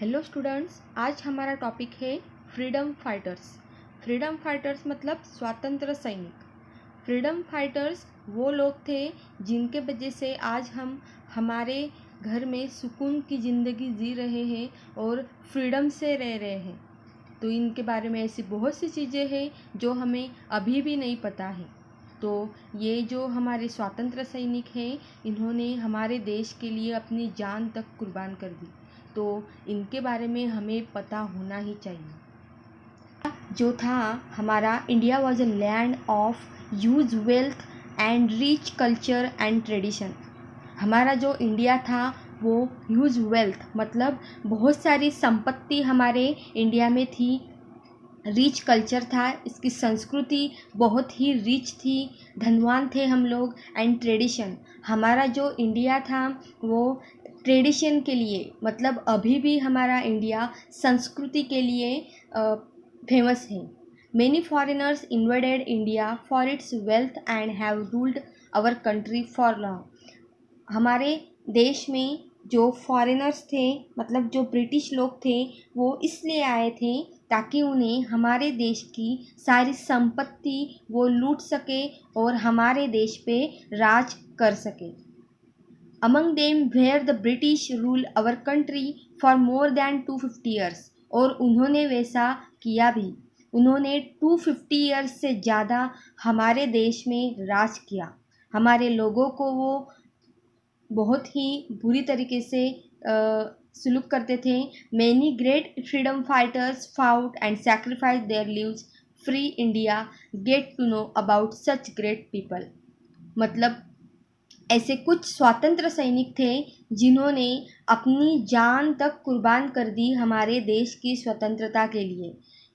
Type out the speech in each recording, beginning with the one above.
Hello students, आज हमारा topic है फ्रीडम फाइटर्स। फ्रीडम फाइटर्स मतलब स्वतंत्र सैनिक। फ्रीडम फाइटर्स वो लोग थे जिनके वजह से आज हम हमारे घर में सुकून की ज़िंदगी जी रहे हैं और फ्रीडम से रह रहे हैं। तो इनके बारे में ऐसी बहुत सी चीज़ें हैं जो हमें अभी भी नहीं पता है। तो ये जो हमारे स्वतंत्र सैनिक हैं, इन्होंने हमारे देश के लिए अपनी जान तक कुर्बान कर दी। तो इनके बारे में हमें पता होना ही चाहिए। जो था हमारा India was a land of huge wealth and rich culture and tradition. हमारा जो इंडिया था वो ह्यूज वेल्थ मतलब बहुत सारी संपत्ति हमारे इंडिया में थी। रिच कल्चर था, इसकी संस्कृति बहुत ही रिच थी, धनवान थे हम लोग। एंड ट्रेडिशन, हमारा जो इंडिया था वो ट्रेडिशन के लिए मतलब अभी भी हमारा इंडिया संस्कृति के लिए फेमस है। Many foreigners invaded India for its wealth and have ruled our country for long. हमारे देश में जो फॉरेनर्स थे मतलब जो ब्रिटिश लोग थे वो इसलिए आए थे ताकि उन्हें हमारे देश की सारी संपत्ति वो लूट सके और हमारे देश पे राज कर सके। Among them were the British rule our country for more than 250 years. और उन्होंने वैसा किया भी। उन्होंने 250 ईयर्स से ज़्यादा हमारे देश में राज किया। हमारे लोगों को वो बहुत ही बुरी तरीके से सुलूक करते थे। Many great freedom fighters fought and sacrifice their lives free India get to know about such great people. मतलब ऐसे कुछ स्वतंत्र सैनिक थे जिन्होंने अपनी जान तक कुर्बान कर दी हमारे देश की स्वतंत्रता के लिए,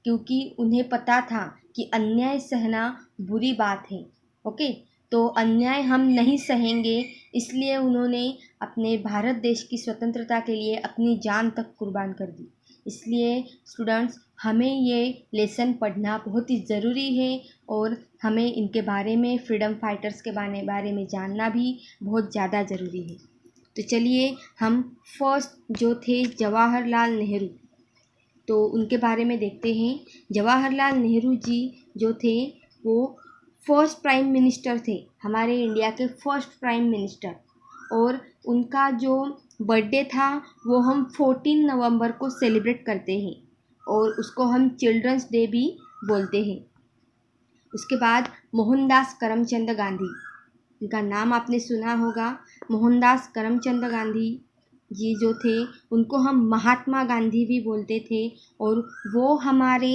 क्योंकि उन्हें पता था कि अन्याय सहना बुरी बात है। ओके, तो अन्याय हम नहीं सहेंगे, इसलिए उन्होंने अपने भारत देश की स्वतंत्रता के लिए अपनी जान तक कुर्बान कर दी। इसलिए स्टूडेंट्स, हमें ये लेसन पढ़ना बहुत ही ज़रूरी है और हमें इनके बारे में फ्रीडम फाइटर्स के बारे में जानना भी बहुत ज़्यादा ज़रूरी है। तो चलिए हम फर्स्ट जो थे जवाहरलाल नेहरू, तो उनके बारे में देखते हैं। जवाहरलाल नेहरू जी जो थे वो फर्स्ट प्राइम मिनिस्टर थे, हमारे इंडिया के फर्स्ट प्राइम मिनिस्टर। और उनका जो बर्थडे था वो हम 14 नवंबर को सेलिब्रेट करते हैं और उसको हम चिल्ड्रंस डे भी बोलते हैं। उसके बाद मोहनदास करमचंद गांधी, इनका नाम आपने सुना होगा। मोहनदास करमचंद गांधी जी जो थे उनको हम महात्मा गांधी भी बोलते थे और वो हमारे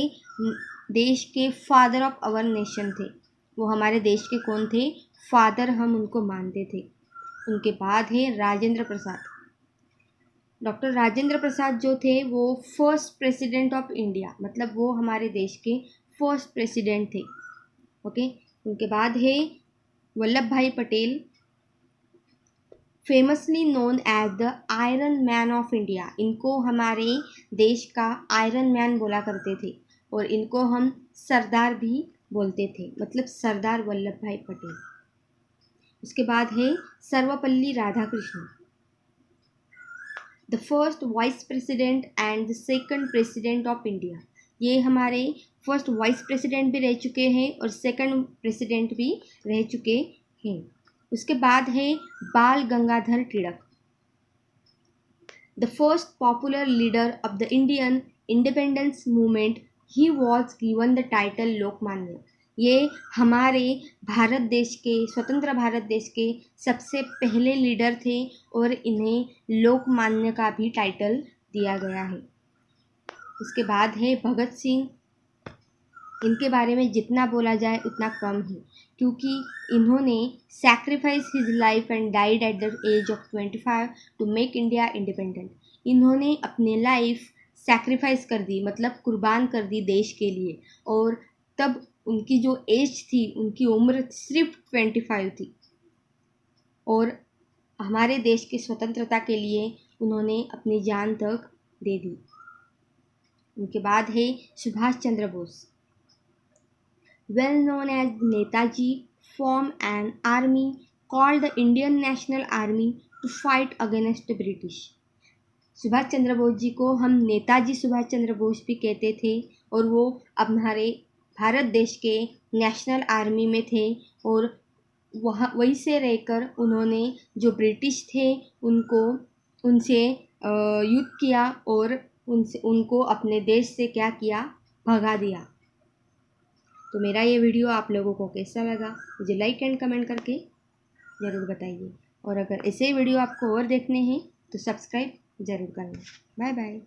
देश के फादर ऑफ आवर नेशन थे। वो हमारे देश के कौन थे? फादर हम उनको मानते थे। उनके बाद है राजेंद्र प्रसाद। डॉक्टर राजेंद्र प्रसाद जो थे वो फर्स्ट प्रेसिडेंट ऑफ इंडिया मतलब वो हमारे देश के फर्स्ट प्रेसिडेंट थे। ओके, उनके बाद है Vallabh Bhai Patel, famously known as the iron man of India. इनको हमारे देश का आयरन मैन बोला करते थे और इनको हम सरदार भी बोलते थे मतलब सरदार वल्लभ भाई पटेल। उसके बाद है Sarvepalli Radhakrishnan, the first vice president and the second president of India. ये हमारे फर्स्ट वाइस प्रेसिडेंट भी रह चुके हैं और सेकंड प्रेसिडेंट भी रह चुके हैं। उसके बाद है Bal Gangadhar Tilak, the first popular leader of the Indian independence movement. He was given the title Lokmanya. ये हमारे भारत देश के स्वतंत्र भारत देश के सबसे पहले लीडर थे और इन्हें लोकमान्य का भी टाइटल दिया गया है। उसके बाद है भगत सिंह। इनके बारे में जितना बोला जाए उतना कम है, क्योंकि इन्होंने sacrifice his life and died at the age of 25 to make India independent. इन्होंने अपने लाइफ सैक्रिफाइस कर दी मतलब कुर्बान कर दी देश के लिए, और तब उनकी जो एज थी उनकी उम्र सिर्फ 25 थी और हमारे देश की स्वतंत्रता के लिए उन्होंने अपनी जान तक दे दी। उनके बाद है Subhash Chandra Bose, well known as Netaji, formed an army called the Indian National Army to fight against the British. Subhash Chandra Bose ji को हम नेताजी सुभाष चंद्र बोस भी कहते थे और वो अब हमारे भारत देश के नेशनल आर्मी में थे और वहाँ वहीं से रहकर उन्होंने जो ब्रिटिश थे उनसे युद्ध किया और उनको अपने देश से क्या किया, भगा दिया। तो मेरा ये वीडियो आप लोगों को कैसा लगा मुझे लाइक एंड कमेंट करके ज़रूर बताइए और अगर ऐसे वीडियो आपको और देखने हैं तो सब्सक्राइब ज़रूर करना। Bye bye.